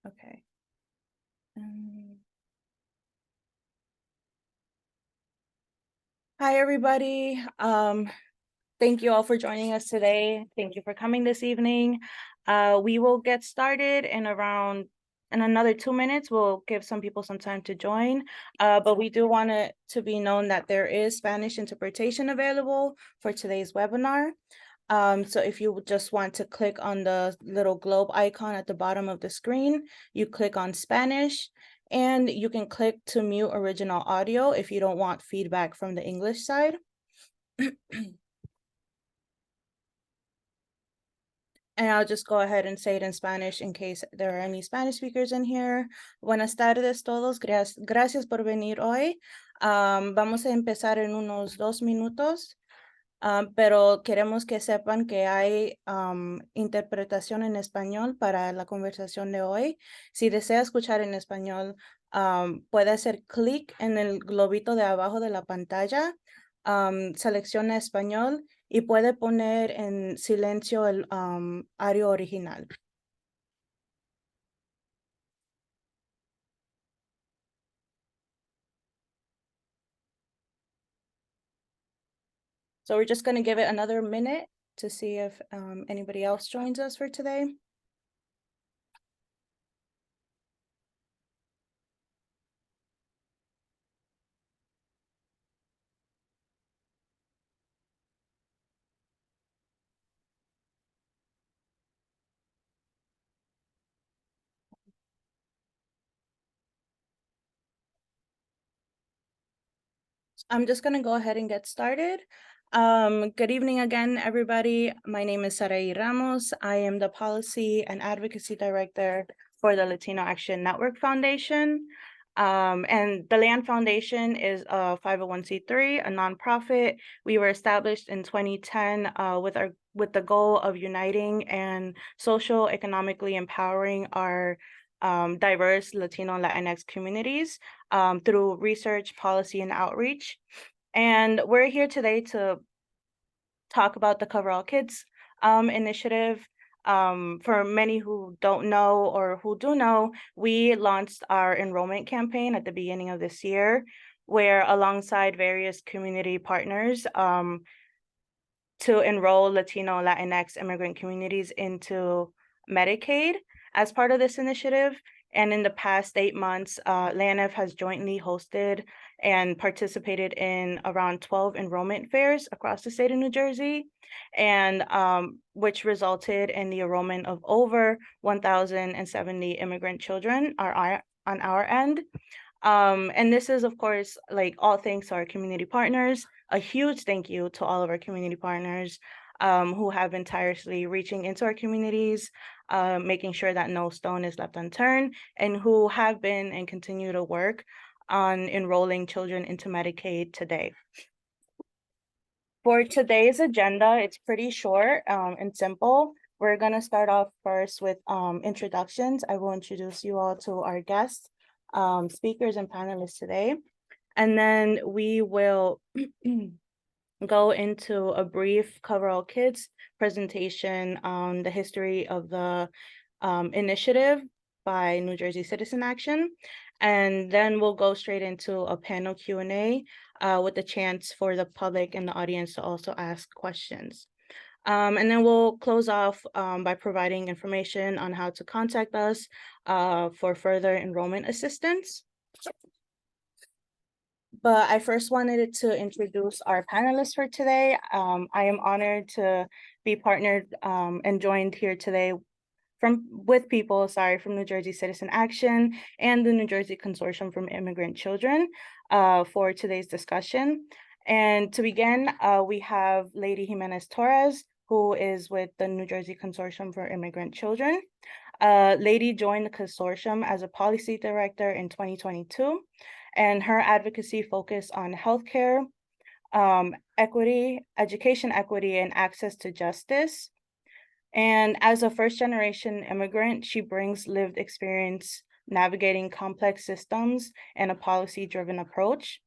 Okay. Hi, everybody. Thank you all for joining us today. Thank you for coming this evening. We will get started in another 2 minutes. We'll give some people some time to join, but we do want it to be known that there is Spanish interpretation available for today's webinar. So if you just want to click on the little globe icon at the bottom of the screen, you click on Spanish, and you can click to mute original audio if you don't want feedback from the English side. And I'll just go ahead and say it in Spanish in case there are any Spanish speakers in here. Buenas tardes todos, gracias por venir hoy. Vamos a empezar en unos 2 minutos. Pero queremos que sepan que hay interpretación en español para la conversación de hoy. Si desea escuchar en español, puede hacer clic en el globito de abajo de la pantalla, selecciona español y puede poner en silencio el audio original. So we're just going to give it another minute to see if anybody else joins us for today. I'm just going to go ahead and get started. Good evening again, everybody. My name is Sarai Ramos. I am the Policy and Advocacy Director for the Latino Action Network Foundation. And the LAND Foundation is a 501c3, a nonprofit. We were established in 2010 with the goal of uniting and social economically empowering our diverse Latino and Latinx communities through research, policy, and outreach. And we're here today to talk about the Cover All Kids initiative. For many who don't know or who do know, we launched our enrollment campaign at the beginning of this year, where alongside various community partners to enroll Latino, Latinx immigrant communities into Medicaid as part of this initiative. And in the past 8 months, LANF has jointly hosted and participated in around 12 enrollment fairs across the state of New Jersey, and which resulted in the enrollment of over 1,070 immigrant children on our end. And this is, of course, like all thanks to our community partners. A huge thank you to all of our community partners who have been tirelessly reaching into our communities, making sure that no stone is left unturned, and who have been and continue to work on enrolling children into Medicaid today. For today's agenda, it's pretty short and simple. We're going to start off first with introductions. I will introduce you all to our guests, speakers and panelists today. And then we will go into a brief Cover All Kids presentation on the history of the initiative by New Jersey Citizen Action. And then we'll go straight into a panel Q&A with a chance for the public and the audience to also ask questions. And then we'll close off by providing information on how to contact us for further enrollment assistance. But I first wanted to introduce our panelists for today. I am honored to be partnered and joined here today with people from New Jersey Citizen Action and the New Jersey Consortium from Immigrant Children for today's discussion. And to begin, we have Lady Jimenez Torres, who is with the New Jersey Consortium for Immigrant Children. Lady joined the consortium as a policy director in 2022, and her advocacy focused on healthcare, equity, education equity, and access to justice. And as a first-generation immigrant, she brings lived experience navigating complex systems and a policy-driven approach.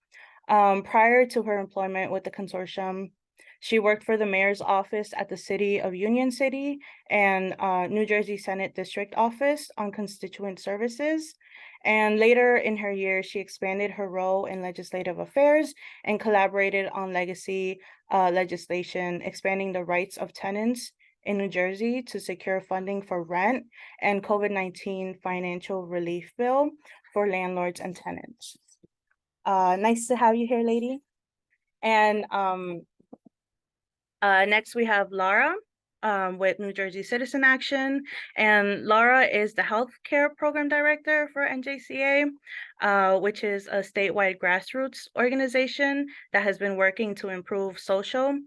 Prior to her employment with the consortium, She worked for the mayor's office at the city of Union City and New Jersey Senate District Office on constituent services. And later in her years, she expanded her role in legislative affairs and collaborated on legacy legislation, expanding the rights of tenants in New Jersey to secure funding for rent and COVID-19 financial relief bill for landlords and tenants. Nice to have you here, lady. And next we have Laura with New Jersey Citizen Action. And Laura is the Healthcare Program Director for NJCA, which is a statewide grassroots organization that has been working to improve social,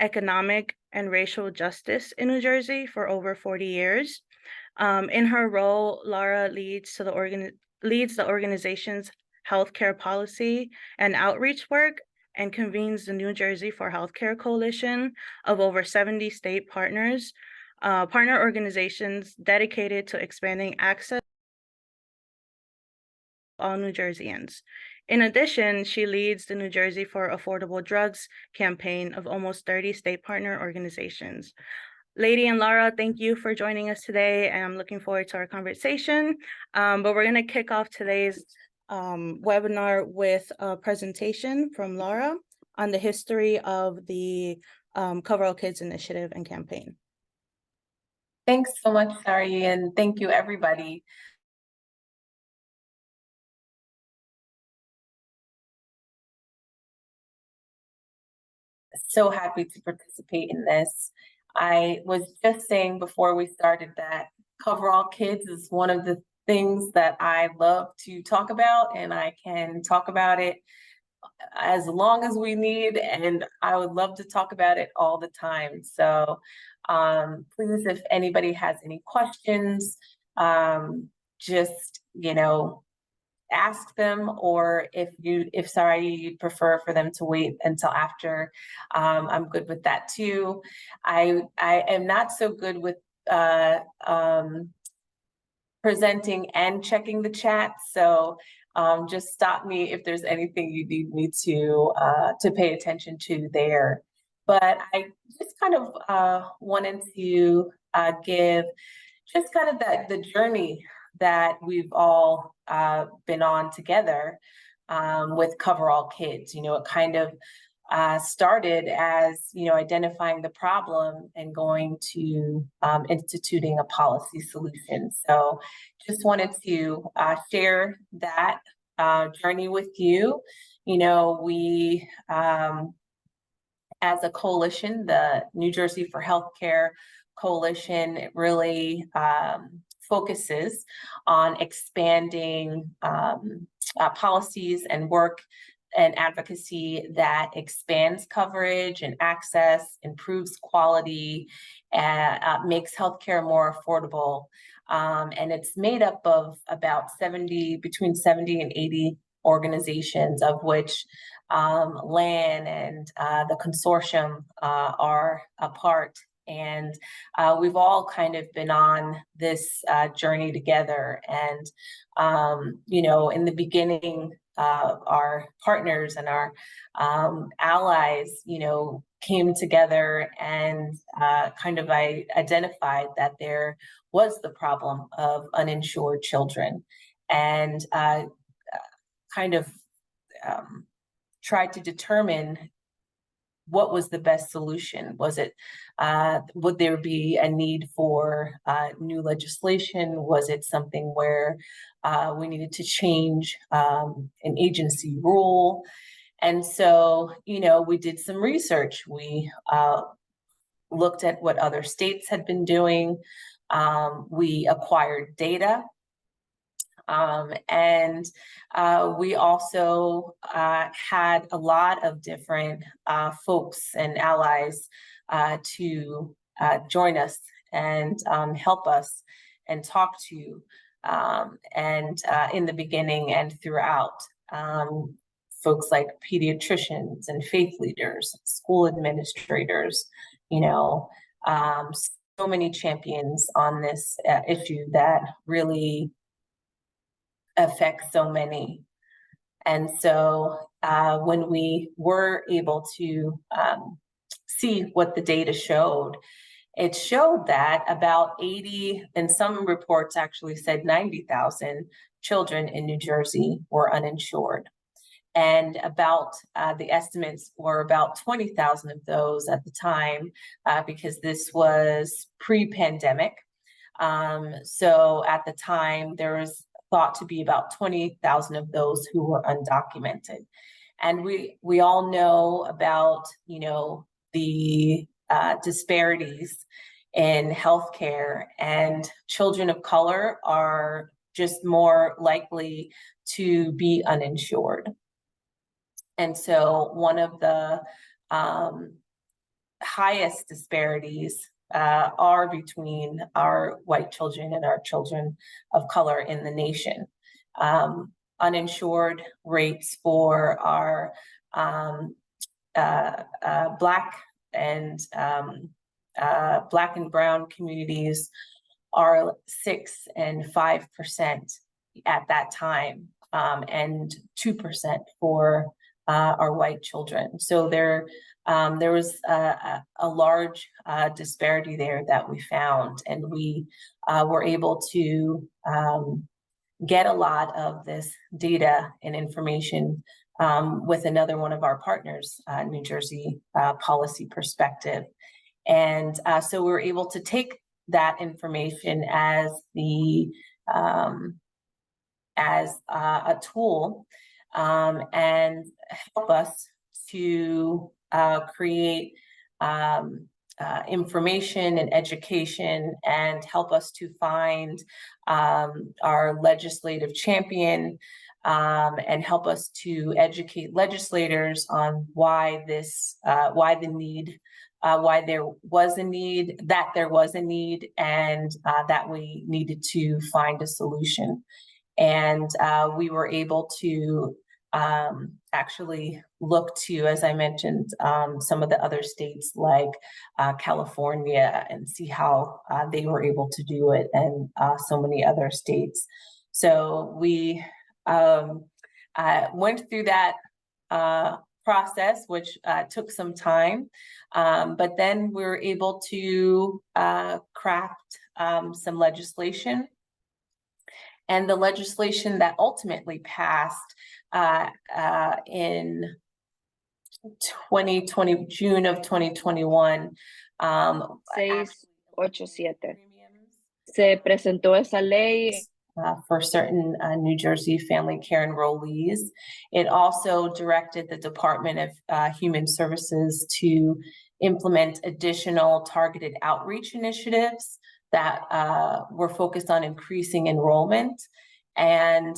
economic, and racial justice in New Jersey for over 40 years. In her role, Laura leads the organization's healthcare policy and outreach work and convenes the New Jersey for Healthcare Coalition of over 70 state partner organizations dedicated to expanding access to all New Jerseyans. In addition, she leads the New Jersey for Affordable Drugs campaign of almost 30 state partner organizations. Lady and Laura, thank you for joining us today, and I'm looking forward to our conversation. But we're going to kick off today's webinar with a presentation from Laura on the history of the Cover All Kids initiative and campaign. Thanks so much, Sari, and thank you, everybody. So happy to participate in this. I was just saying before we started that Cover All Kids is one of the things that I love to talk about, and I can talk about it as long as we need, and I would love to talk about it all the time. So please, if anybody has any questions, just, ask them, or if Sari, you'd prefer for them to wait until after, I'm good with that too. I am not so good with presenting and checking the chat, so just stop me if there's anything you need me to pay attention to there. But I just kind of wanted to give just kind of the journey that we've all been on together with Cover All Kids. It kind of started as, identifying the problem and going to instituting a policy solution. So just wanted to share that journey with you. We, as a coalition, the New Jersey for Healthcare Coalition, it really focuses on expanding policies and work and advocacy that expands coverage and access, improves quality, and makes healthcare more affordable. And it's made up of about between 70 and 80 organizations, of which LAN and the Consortium are a part. And we've all kind of been on this journey together. And, in the beginning, our partners and our allies, came together and kind of identified that there was the problem of uninsured children, and kind of tried to determine what was the best solution. Was it, would there be a need for new legislation? Was it something where we needed to change an agency rule? And so, we did some research. We looked at what other states had been doing. We acquired data. And we also had a lot of different folks and allies to join us and help us and talk to, and in the beginning and throughout, folks like pediatricians and faith leaders, school administrators, so many champions on this issue that really affects so many. And so when we were able to see what the data showed. It showed that about 80, and some reports actually said 90,000 children in New Jersey were uninsured. And about the estimates were about 20,000 of those at the time, because this was pre-pandemic. So at the time, there was thought to be about 20,000 of those who were undocumented. And we all know about, the disparities in healthcare, and children of color are just more likely to be uninsured. And so one of the highest disparities are between our white children and our children of color in the nation. Uninsured rates for our Black and brown communities are 6% and 5% at that time, and 2% for our white children. So there was a large disparity there that we found, and we were able to get a lot of this data and information with another one of our partners, New Jersey Policy Perspective. And so we were able to take that information as a tool and help us to create information and education, and help us to find our legislative champion, and help us to educate legislators on why there was a need, and that we needed to find a solution. And we were able to actually look to, as I mentioned, some of the other states like California, and see how they were able to do it, and so many other states. So we went through that process, which took some time, but then we were able to craft some legislation. And the legislation that ultimately passed in 2020, June of 2021. 687. Se presentó esa ley For certain New Jersey family care enrollees. It also directed the Department of Human Services to implement additional targeted outreach initiatives that were focused on increasing enrollment. And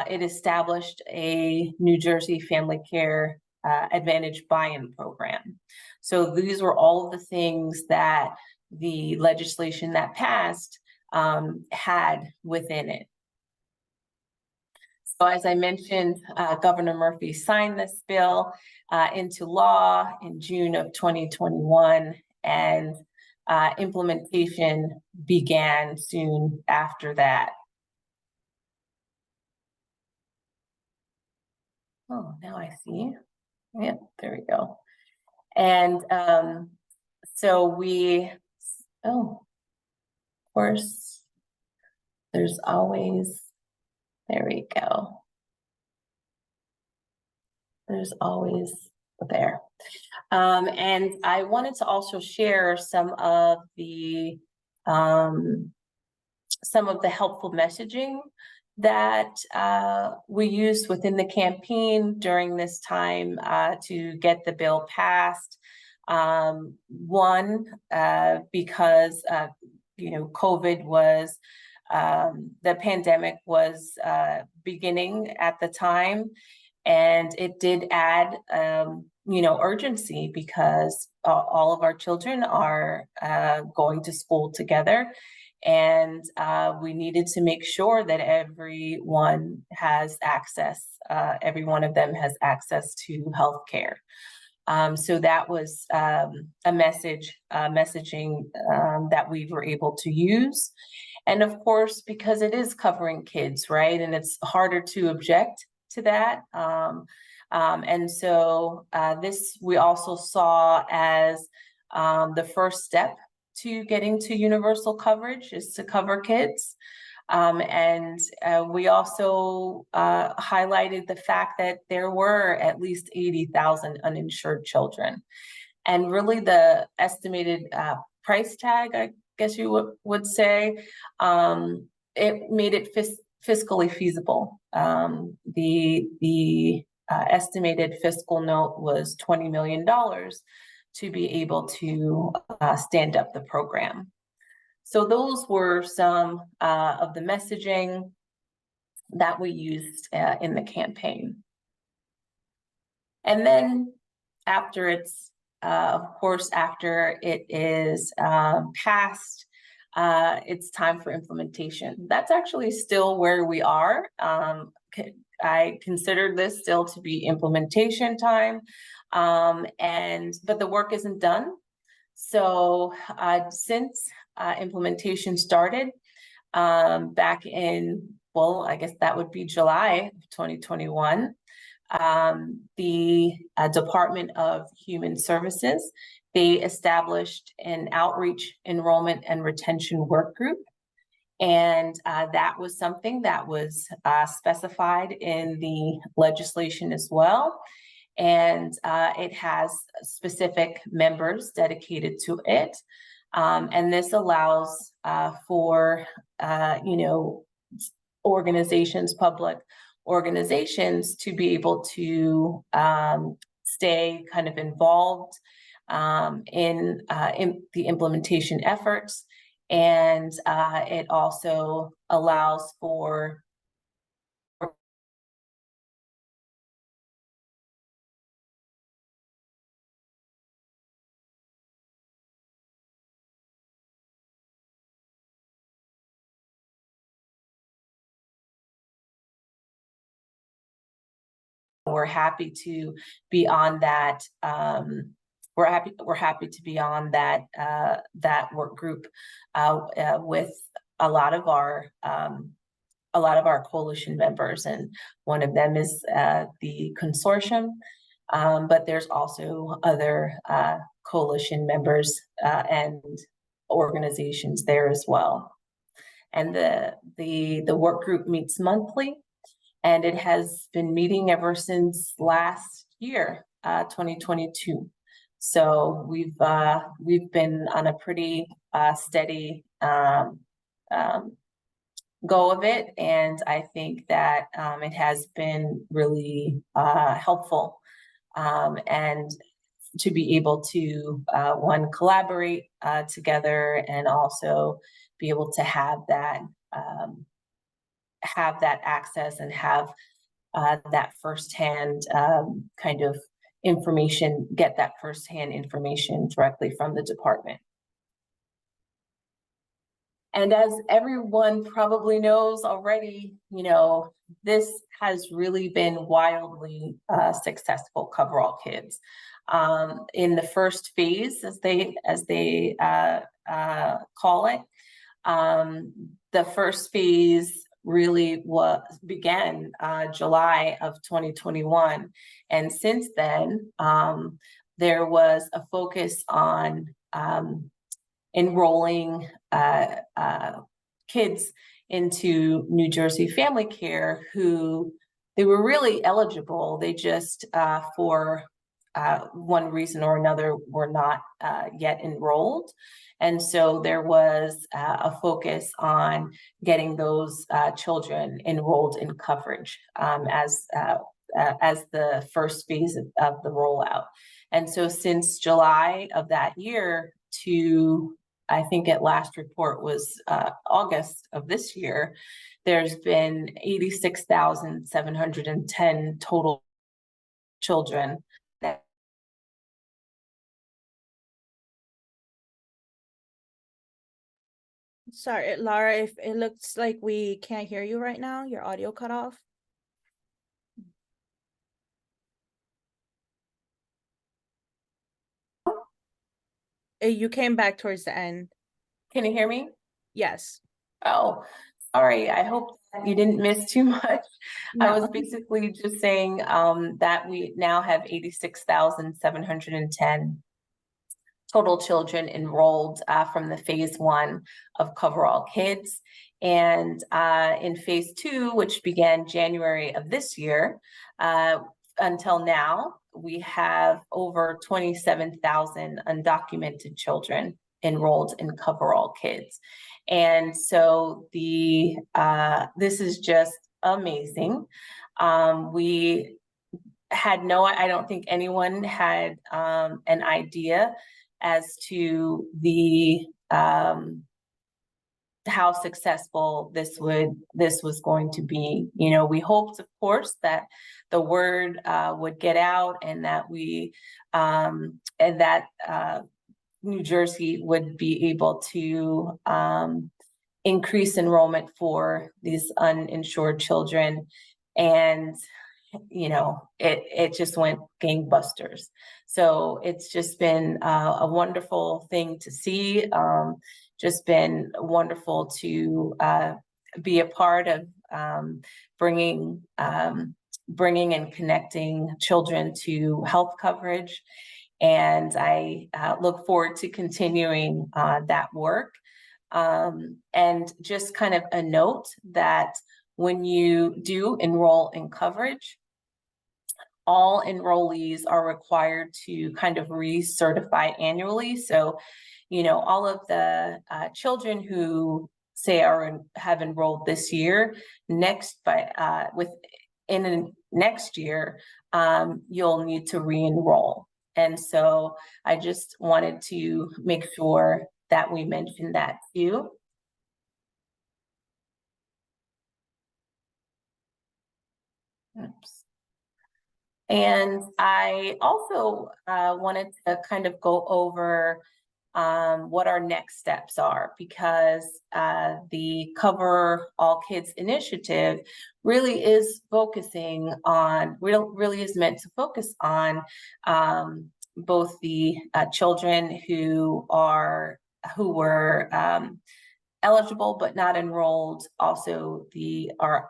it established a New Jersey Family Care Advantage buy-in program. So these were all of the things that the legislation that passed had within it. So as I mentioned, Governor Murphy signed this bill into law in June of 2021, and implementation began soon after that. Oh, now I see. Yep, there we go. And so we, of course, there's always, there we go. There's always there. And I wanted to also share some of the helpful messaging that we used within the campaign during this time to get the bill passed. One, because COVID was, the pandemic was beginning at the time, and it did add urgency, because all of our children are going to school together. And we needed to make sure that everyone has access, every one of them has access to healthcare. So that was a messaging that we were able to use. And of course, because it is covering kids, right? And it's harder to object to that. And so this we also saw as The first step to getting to universal coverage is to cover kids. We also highlighted the fact that there were at least 80,000 uninsured children. And really the estimated price tag, I guess you would say, it made it fiscally feasible. The estimated fiscal note was $20 million to be able to stand up the program. So those were some of the messaging that we used in the campaign. And then after it's, of course, after it is passed, it's time for implementation. That's actually still where we are. I consider this still to be implementation time, but the work isn't done. So since implementation started back in, well, I guess that would be July of 2021, the Department of Human Services, they established an outreach, enrollment, and retention work group. And that was something that was specified in the legislation as well. And it has specific members dedicated to it. And this allows for, organizations, public organizations to be able to stay kind of involved in the implementation efforts. And it also allows for we're happy to be on that. We're happy to be on that that work group with a lot of our coalition members, and one of them is the Consortium, but there's also other coalition members and organizations there as well. And the work group meets monthly. And it has been meeting ever since last year, 2022. So we've been on a pretty steady go of it, and I think that it has been really helpful, and to be able to one, collaborate together, and also be able to have that access and have that firsthand kind of information, get that firsthand information directly from the department. And as everyone probably knows already, this has really been wildly successful, Cover All Kids. In the first phase, as they call it, the first phase really began July of 2021. And since then, there was a focus on enrolling kids into New Jersey family care who they were really eligible. They just, for one reason or another, were not yet enrolled. And so there was a focus on getting those children enrolled in coverage as the first phase of the rollout. And so since July of that year to, I think at last report was August of this year, there's been 86,710 total children that Sorry, Laura, if it looks like we can't hear you right now, your audio cut off. You came back towards the end. Can you hear me? Yes. Oh, sorry. I hope you didn't miss too much. No. I was basically just saying that we now have 86,710 total children enrolled from the phase 1 of Cover All Kids. And in phase 2, which began January of this year, until now, we have over 27,000 undocumented children enrolled in Cover All Kids. And so this is just amazing. We had I don't think anyone had an idea as to how successful this was going to be. You know, we hoped, of course, that the word would get out, and that New Jersey would be able to increase enrollment for these uninsured children. And you know, it just went gangbusters. So it's just been a wonderful thing to see. Just been wonderful to be a part of bringing and connecting children to health coverage. And I look forward to continuing that work. And just kind of a note that when you do enroll in coverage, all enrollees are required to kind of recertify annually. So, you know, all of the children who say have enrolled this year, next year, you'll need to re-enroll. And so I just wanted to make sure that we mentioned that too. Oops. And I also wanted to kind of go over what our next steps are, because the Cover All Kids initiative really is focusing on, really is meant to focus on both the children who were eligible but not enrolled, also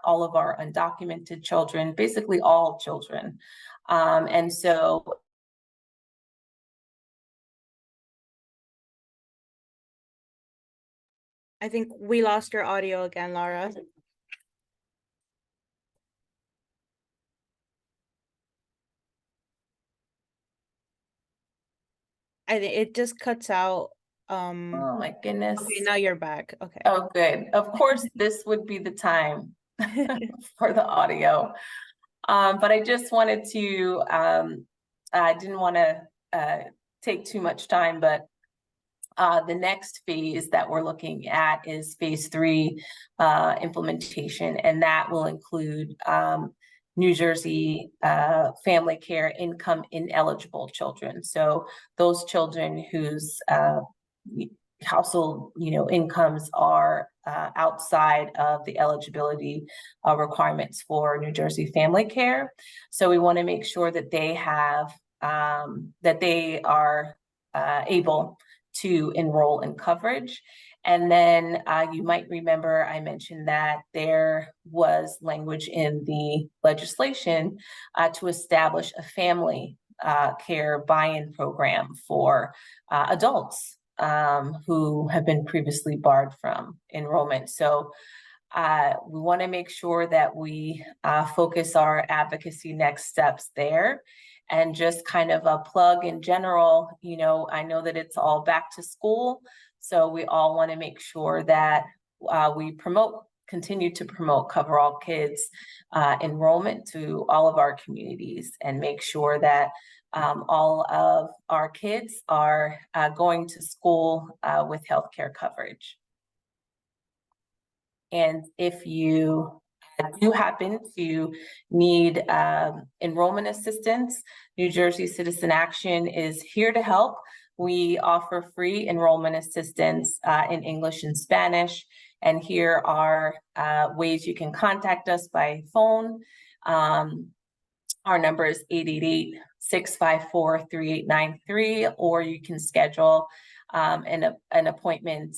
all of our undocumented children, basically all children. And so I think we lost your audio again, Laura. I think it just cuts out. oh my goodness. Okay, now you're back. Okay. Oh, good. Of course, this would be the time for the audio. But I just wanted to, I didn't want to take too much time, but the next phase that we're looking at is phase 3 implementation, and that will include New Jersey family care income ineligible children. So those children whose household incomes are outside of the eligibility requirements for New Jersey family care. So we want to make sure that they have that they are able to enroll in coverage. And then you might remember I mentioned that there was language in the legislation to establish a family care buy-in program for adults who have been previously barred from enrollment. So we want to make sure that we focus our advocacy next steps there. And just kind of a plug in general, I know that it's all back to school. So we all want to make sure that we continue to promote Cover All Kids enrollment to all of our communities, and make sure that all of our kids are going to school with healthcare coverage. And if you do happen to need enrollment assistance, New Jersey Citizen Action is here to help. We offer free enrollment assistance in English and Spanish. And here are ways you can contact us by phone. Our number is 888-654-3893, or you can schedule an appointment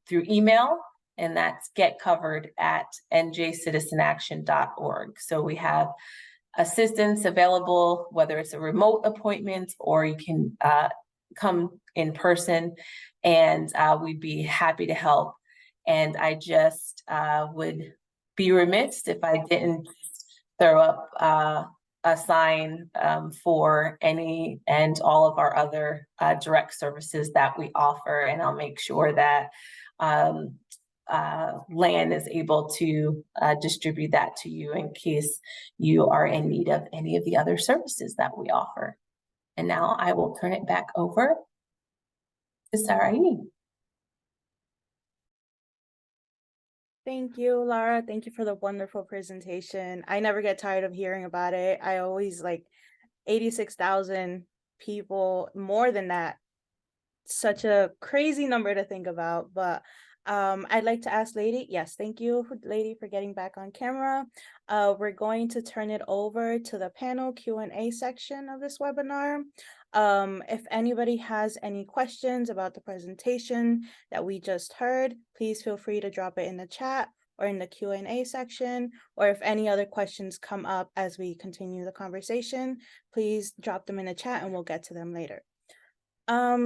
through email, and that's getcovered@njcitizenaction.org. So we have assistance available, whether it's a remote appointment, or you can come in person, and we'd be happy to help. And I just would be remiss if I didn't throw up a sign for any and all of our other direct services that we offer. And I'll make sure that LAN is able to distribute that to you in case you are in need of any of the other services that we offer. And now I will turn it back over to Sarai. Thank you, Lara. Thank you for the wonderful presentation. I never get tired of hearing about it. I always 86,000 people, more than that. Such a crazy number to think about, but I'd like to ask Lady. Yes, thank you, Lady, for getting back on camera. We're going to turn it over to the panel Q&A section of this webinar. If anybody has any questions about the presentation that we just heard, please feel free to drop it in the chat or in the Q&A section, or if any other questions come up as we continue the conversation, please drop them in the chat and we'll get to them later.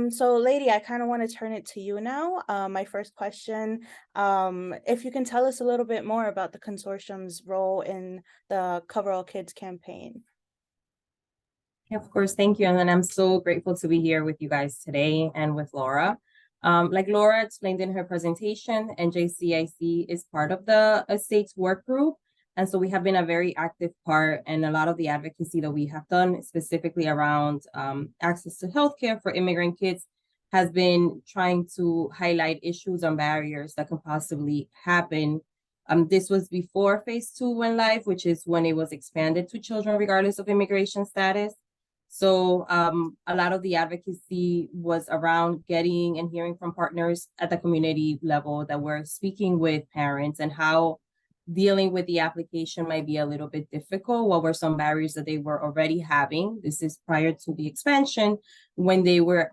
So Lady, I kind of want to turn it to you now. My first question, if you can tell us a little bit more about the consortium's role in the Cover All Kids campaign. Of course, thank you. And then I'm so grateful to be here with you guys today and with Laura. Like Laura explained in her presentation, NJCIC is part of the Estates Work Group. And so we have been a very active part, and a lot of the advocacy that we have done specifically around access to healthcare for immigrant kids has been trying to highlight issues and barriers that can possibly happen. This was before phase 2 went live, which is when it was expanded to children regardless of immigration status. So a lot of the advocacy was around getting and hearing from partners at the community level that were speaking with parents and how dealing with the application might be a little bit difficult. What were some barriers that they were already having? This is prior to the expansion, when they were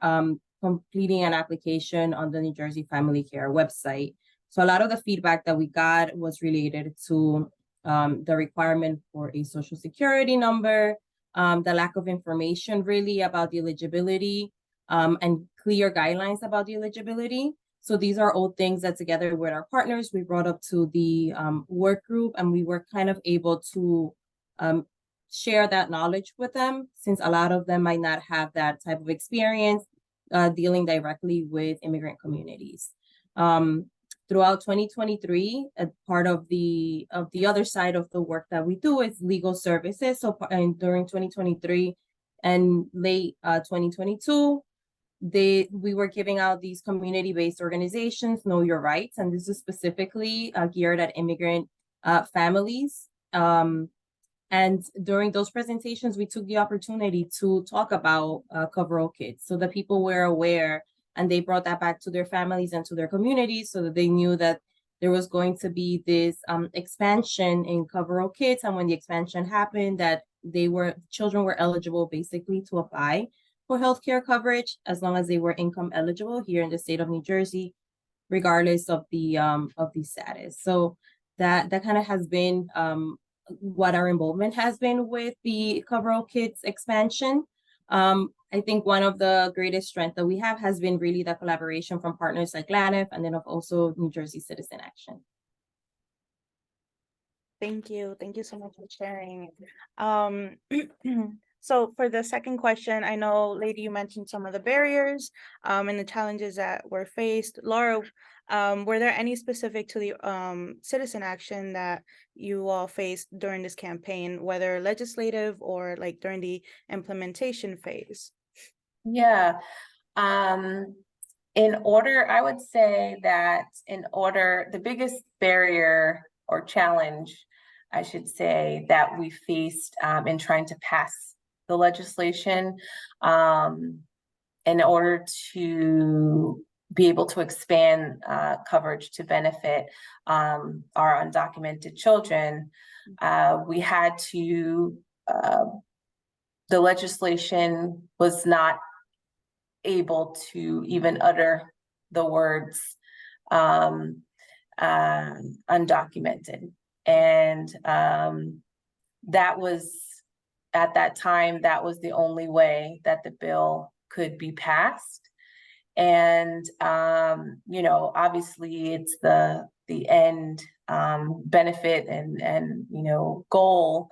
completing an application on the New Jersey Family Care website. So a lot of the feedback that we got was related to the requirement for a social security number, the lack of information really about the eligibility, and clear guidelines about the eligibility. So these are all things that together with our partners, we brought up to the work group, and we were kind of able to share that knowledge with them, since a lot of them might not have that type of experience dealing directly with immigrant communities. Throughout 2023, part of the other side of the work that we do is legal services. So during 2023 and late 2022, we were giving out these community-based organizations, Know Your Rights, and this is specifically geared at immigrant families. And during those presentations, we took the opportunity to talk about Cover All Kids, so that people were aware, and they brought that back to their families and to their communities, so that they knew that there was going to be this expansion in Cover All Kids, and when the expansion happened, that children were eligible basically to apply for healthcare coverage as long as they were income eligible here in the state of New Jersey, regardless of the status. So that kind of has been what our involvement has been with the Cover All Kids expansion. I think one of the greatest strengths that we have has been really the collaboration from partners like LANF and then also New Jersey Citizen Action. Thank you. Thank you so much for sharing. So for the second question, I know, Lady, you mentioned some of the barriers and the challenges that were faced. Laura, were there any specific to the citizen action that you all faced during this campaign, whether legislative or during the implementation phase? Yeah. I would say that the biggest barrier or challenge, I should say, that we faced in trying to pass the legislation in order to be able to expand coverage to benefit our undocumented children, we had to, the legislation was not able to even utter the words undocumented. And that was, at that time, that was the only way that the bill could be passed. And, you know, obviously it's the end benefit and, you know, goal.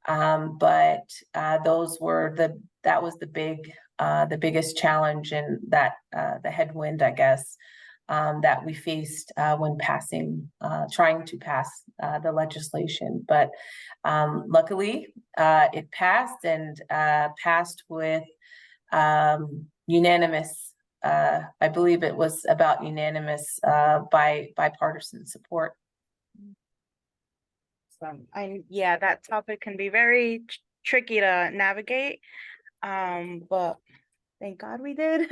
But that was the biggest challenge, and that the headwind, I guess, that we faced when trying to pass the legislation. But luckily, it passed, and passed with unanimous. I believe it was about unanimous bipartisan support. Yeah, that topic can be very tricky to navigate. But thank God we did.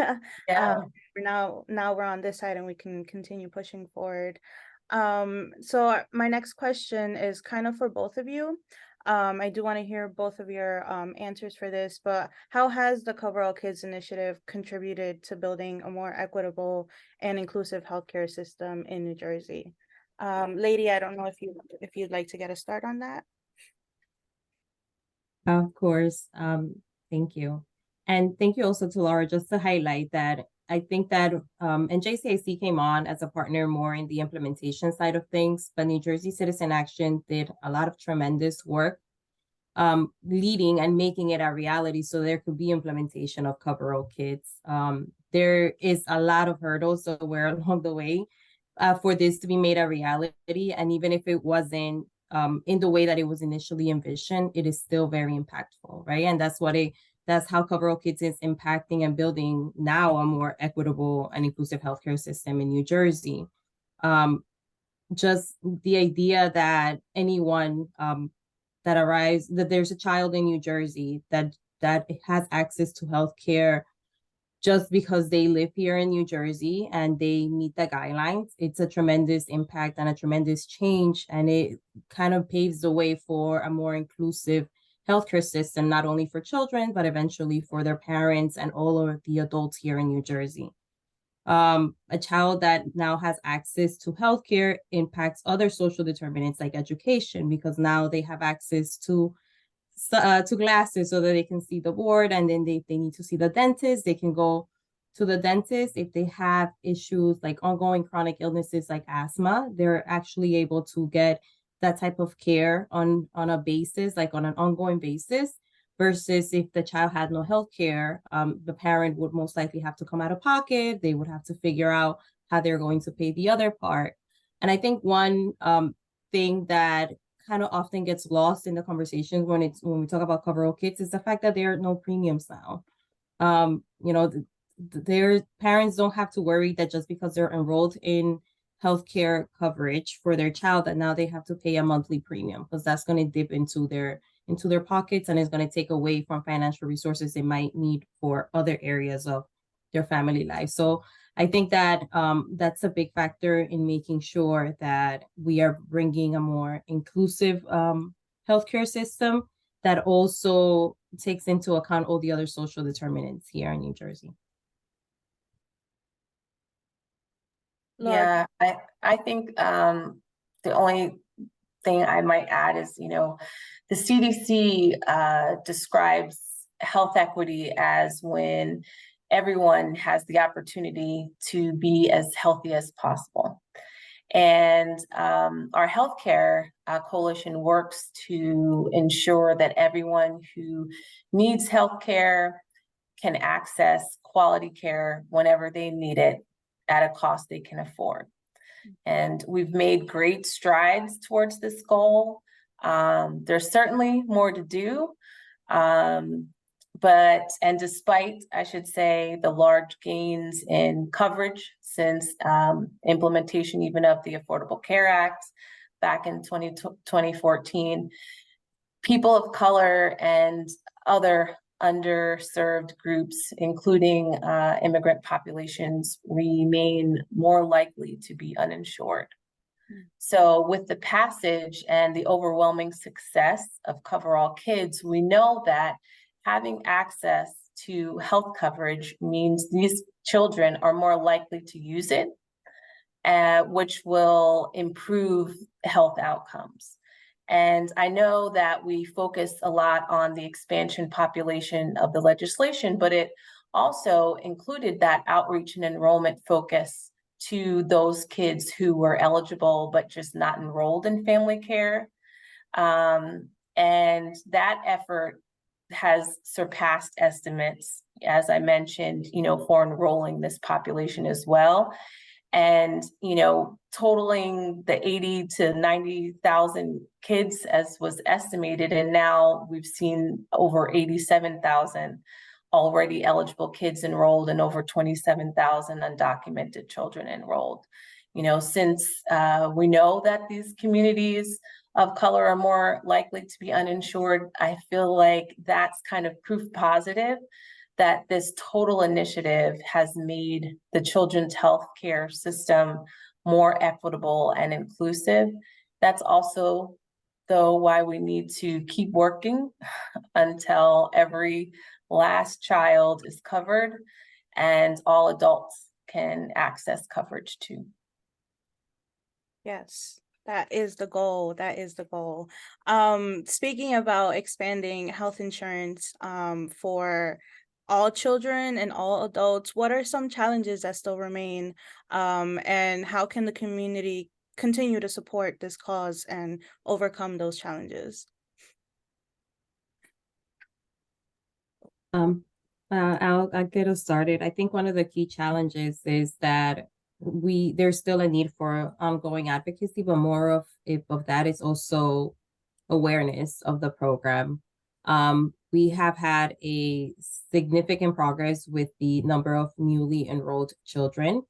Yeah. Now we're on this side and we can continue pushing forward. So my next question is kind of for both of you. I do want to hear both of your answers for this, but how has the Cover All Kids initiative contributed to building a more equitable and inclusive healthcare system in New Jersey? Lady, I don't know if you'd like to get a start on that. Of course. Thank you. And thank you also to Laura, just to highlight that I think that and JCIC came on as a partner more in the implementation side of things, but New Jersey Citizen Action did a lot of tremendous work leading and making it a reality so there could be implementation of Cover All Kids. There is a lot of hurdles somewhere along the way for this to be made a reality. And even if it wasn't in the way that it was initially envisioned, it is still very impactful, right? And that's how Cover All Kids is impacting and building now a more equitable and inclusive healthcare system in New Jersey. Just the idea that anyone that arrives, that there's a child in New Jersey that has access to healthcare just because they live here in New Jersey and they meet the guidelines, it's a tremendous impact and a tremendous change. And it kind of paves the way for a more inclusive healthcare system, not only for children, but eventually for their parents and all of the adults here in New Jersey. A child that now has access to healthcare impacts other social determinants like education, because now they have access to glasses so that they can see the board, and then they need to see the dentist, they can go to the dentist. If they have issues like ongoing chronic illnesses like asthma, they're actually able to get that type of care on a basis, like on an ongoing basis, versus if the child had no health care, the parent would most likely have to come out of pocket. They would have to figure out how they're going to pay the other part. And I think one thing that kind of often gets lost in the conversations when we talk about Cover All Kids is the fact that there are no premiums now. You know, their parents don't have to worry that just because they're enrolled in healthcare coverage for their child that now they have to pay a monthly premium, because that's going to dip into their pockets and is going to take away from financial resources they might need for other areas of their family life. So I think that that's a big factor in making sure that we are bringing a more inclusive healthcare system that also takes into account all the other social determinants here in New Jersey. Yeah, I think the only thing I might add is, you know, the CDC describes health equity as when everyone has the opportunity to be as healthy as possible. And our healthcare coalition works to ensure that everyone who needs healthcare can access quality care whenever they need it at a cost they can afford. And we've made great strides towards this goal. There's certainly more to do. And despite, I should say, the large gains in coverage since implementation even of the Affordable Care Act back in 2014, people of color and other underserved groups, including immigrant populations, remain more likely to be uninsured. So with the passage and the overwhelming success of Cover All Kids, we know that having access to health coverage means these children are more likely to use it, which will improve health outcomes. And I know that we focus a lot on the expansion population of the legislation, but it also included that outreach and enrollment focus to those kids who were eligible but just not enrolled in family care. And that effort has surpassed estimates, as I mentioned, for enrolling this population as well. And, totaling the 80 to 90,000 kids as was estimated. And now we've seen over 87,000 already eligible kids enrolled and over 27,000 undocumented children enrolled. Since we know that these communities of color are more likely to be uninsured, I feel like that's kind of proof positive that this total initiative has made the children's health care system more equitable and inclusive. That's also, though, why we need to keep working until every last child is covered and all adults can access coverage too. Yes, that is the goal. That is the goal. Speaking about expanding health insurance for all children and all adults, what are some challenges that still remain? And how can the community continue to support this cause and overcome those challenges? I'll get us started. I think one of the key challenges is that there's still a need for ongoing advocacy, but more of that is also awareness of the program. We have had a significant progress with the number of newly enrolled children,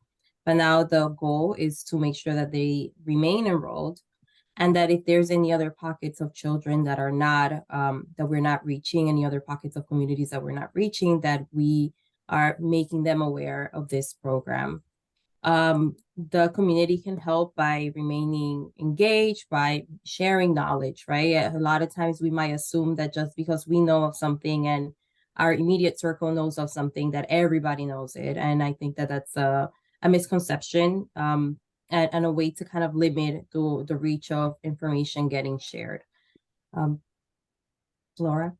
but now the goal is to make sure that they remain enrolled, and that if there's any other pockets of children that are not, that we're not reaching, any other pockets of communities that we're not reaching, that we are making them aware of this program. The community can help by remaining engaged, by sharing knowledge, right? A lot of times we might assume that just because we know of something and our immediate circle knows of something, that everybody knows it. And I think that that's a misconception, and a way to kind of limit the reach of information getting shared. Laura?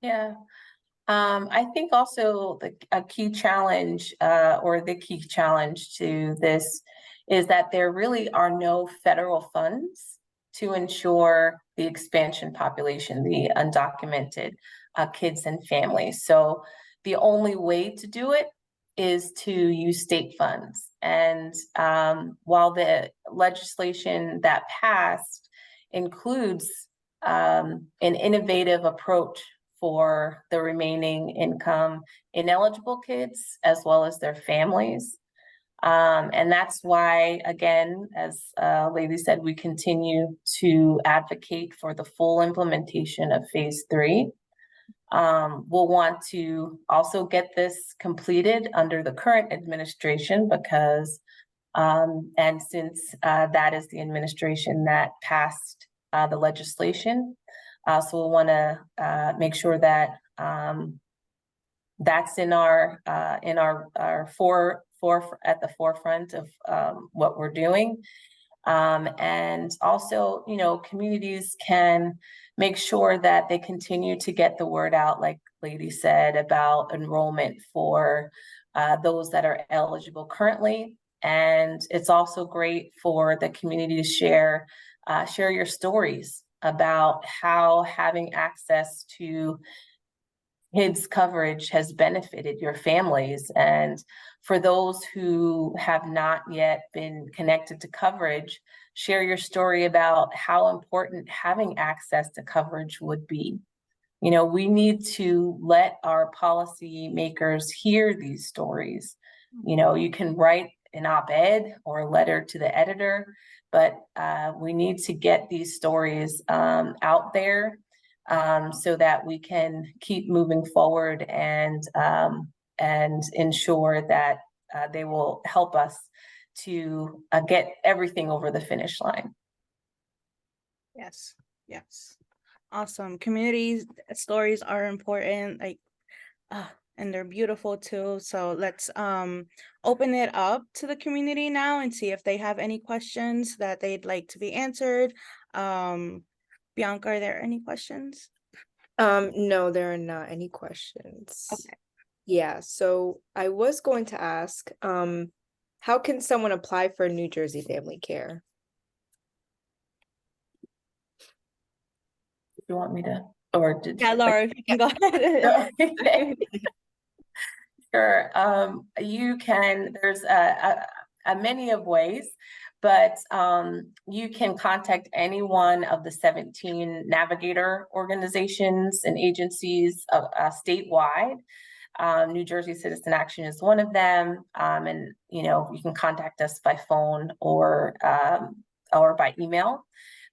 Yeah. I think also a key challenge, or the key challenge to this, is that there really are no federal funds to ensure the expansion population, the undocumented kids and families. So the only way to do it is to use state funds. And while the legislation that passed includes an innovative approach for the remaining income ineligible kids as well as their families. And that's why, again, as Lady said, we continue to advocate for the full implementation of phase 3. We'll want to also get this completed under the current administration because, and since that is the administration that passed the legislation, so we'll want to make sure that that's in our at the forefront of what we're doing. And also, communities can make sure that they continue to get the word out, like Lady said, about enrollment for those that are eligible currently. And it's also great for the community to share your stories about how having access to kids coverage has benefited your families. And for those who have not yet been connected to coverage, share your story about how important having access to coverage would be. We need to let our policy makers hear these stories. You can write an op-ed or a letter to the editor, but we need to get these stories out there so that we can keep moving forward and ensure that they will help us to get everything over the finish line. Yes, yes. Awesome. Community stories are important, and they're beautiful too. So let's open it up to the community now and see if they have any questions that they'd like to be answered. Bianca, are there any questions? No, there are not any questions. Okay. Yeah, so I was going to ask, how can someone apply for New Jersey Family Care? If you want me to, or did. Yeah, Laura, if you can go ahead. Okay. Sure. You can, there's a many of ways, but you can contact any one of the 17 navigator organizations and agencies statewide. New Jersey Citizen Action is one of them. And, you know, you can contact us by phone or by email.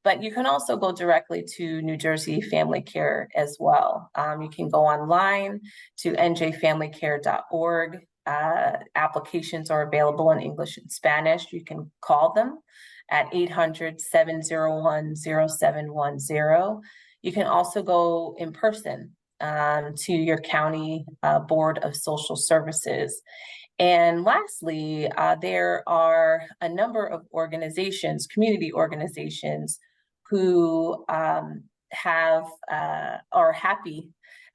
But you can also go directly to New Jersey Family Care as well. You can go online to njfamilycare.org. Applications are available in English and Spanish. You can call them at 800-701-0710. You can also go in person to your county Board of Social Services. And lastly, there are a number of organizations, community organizations, who are happy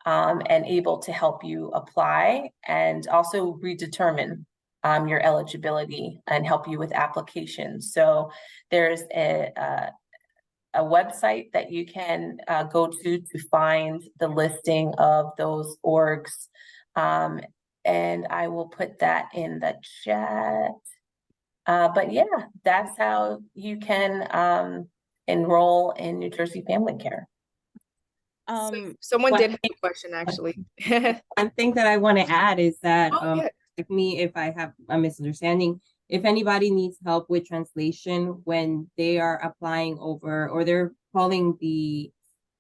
and able to help you apply and also redetermine your eligibility and help you with applications. So there's a website that you can go to find the listing of those orgs. And I will put that in the chat. But yeah, that's how you can enroll in New Jersey Family Care. Someone What- did have a question, actually. One thing that I want to add is that, Oh, yeah. like me, if I have a misunderstanding, if anybody needs help with translation when they are applying over or they're calling the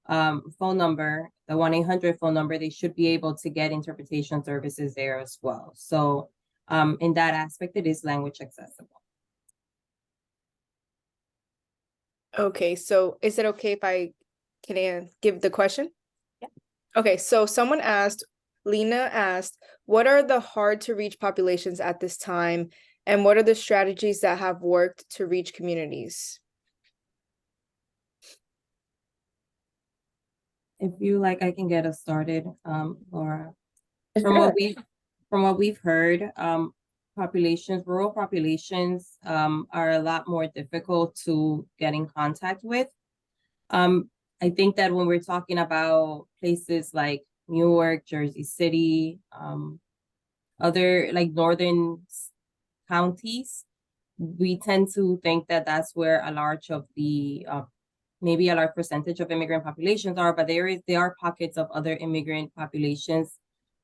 phone number, the 1-800 phone number, they should be able to get interpretation services there as well. So in that aspect, it is language accessible. Okay, so is it okay if I give the question? Yeah. Okay, so someone asked, Lena asked, what are the hard to reach populations at this time? And what are the strategies that have worked to reach communities? If you like, I can get us started, Laura. From Sure. what we've heard, rural populations are a lot more difficult to get in contact with. I think that when we're talking about places like Newark, Jersey City, other like northern counties, we tend to think that that's where a large of the maybe a large percentage of immigrant populations are, but there are pockets of other immigrant populations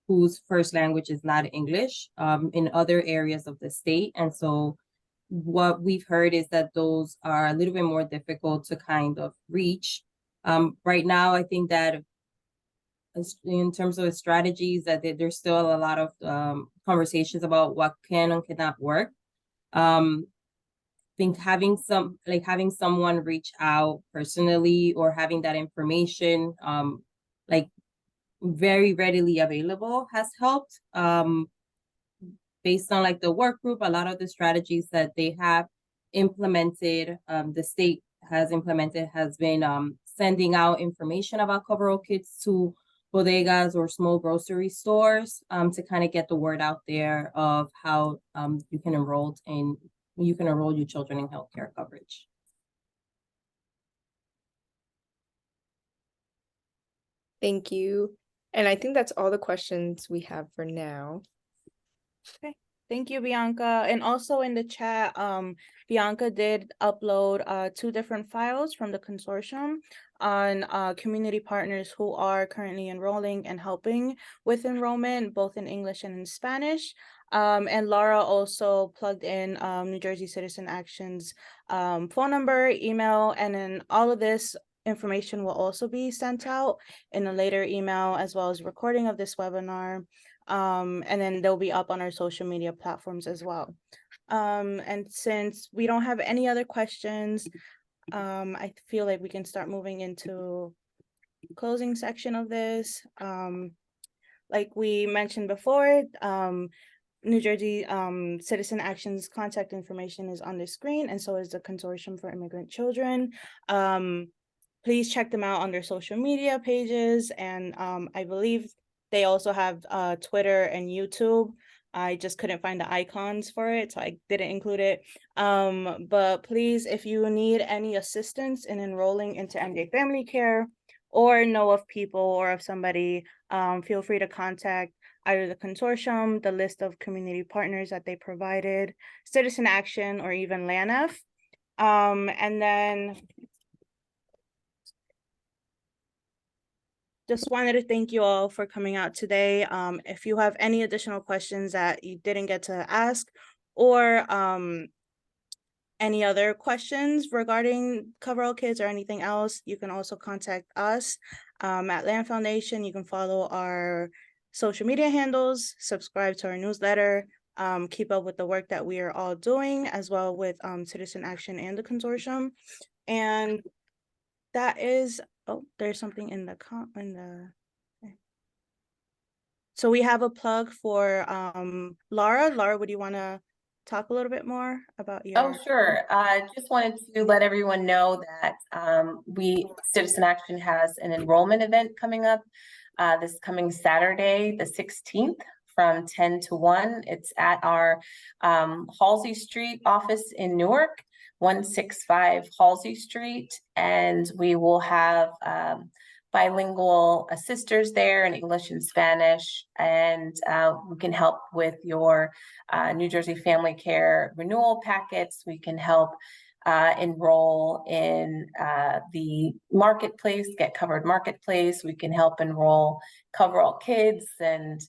whose first language is not English in other areas of the state. And so what we've heard is that those are a little bit more difficult to kind of reach. Right now, I think that in terms of strategies, that there's still a lot of conversations about what can and cannot work. I think having someone reach out personally or having that information like very readily available has helped. Based on like the work group, a lot of the strategies that they have implemented, the state has implemented, has been sending out information about coverall kits to bodegas or small grocery stores to kind of get the word out there of how you can enroll your children in healthcare coverage. Thank you. And I think that's all the questions we have for now. Okay, thank you, Bianca. And also in the chat, Bianca did upload 2 different files from the consortium on community partners who are currently enrolling and helping with enrollment, both in English and in Spanish. And Laura also plugged in New Jersey Citizen Action's phone number, email, and then all of this information will also be sent out in a later email, as well as recording of this webinar. And then they'll be up on our social media platforms as well. And since we don't have any other questions, I feel like we can start moving into closing section of this. Like we mentioned before, New Jersey Citizen Action's contact information is on the screen, and so is the Consortium for Immigrant Children. Please check them out on their social media pages, and I believe They also have Twitter and YouTube. I just couldn't find the icons for it, so I didn't include it. But please, if you need any assistance in enrolling into MJ Family Care or know of people or of somebody, feel free to contact either the consortium, the list of community partners that they provided, Citizen Action, or even LANF. And then just wanted to thank you all for coming out today. If you have any additional questions that you didn't get to ask, or any other questions regarding Cover All Kids or anything else, you can also contact us at Land Foundation. You can follow our social media handles, subscribe to our newsletter, keep up with the work that we are all doing, as well with Citizen Action and the consortium. And that is, oh, there's something in the okay. So we have a plug for Laura. Laura, would you want to talk a little bit more about your? Oh, sure. I just wanted to let everyone know that Citizen Action has an enrollment event coming up this coming Saturday, the 16th, from 10 to 1. It's at our Halsey Street office in Newark, 165 Halsey Street, and we will have bilingual assisters there in English and Spanish, and we can help with your New Jersey Family Care renewal packets. We can help enroll in the marketplace, Get Covered Marketplace. We can help enroll Cover All Kids and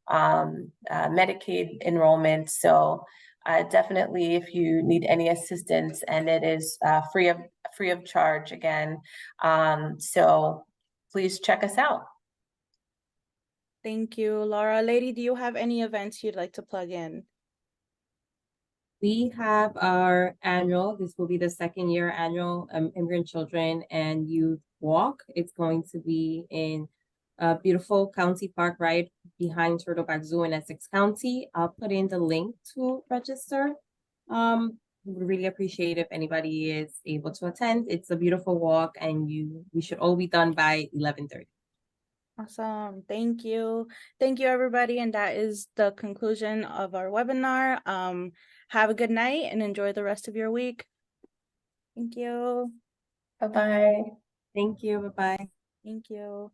Medicaid enrollment. So definitely, if you need any assistance, and it is free of charge again. So please check us out. Thank you, Laura. Lady, do you have any events you'd like to plug in? We have our annual, this will be the second year annual Immigrant Children and Youth Walk. It's going to be in a beautiful county park right behind Turtleback Zoo in Essex County. I'll put in the link to register. We would really appreciate if anybody is able to attend. It's a beautiful walk, and we should all be done by 11:30. Awesome. Thank you. Thank you, everybody. And that is the conclusion of our webinar. Have a good night and enjoy the rest of your week. Thank you. Bye-bye. Thank you. Bye-bye. Thank you.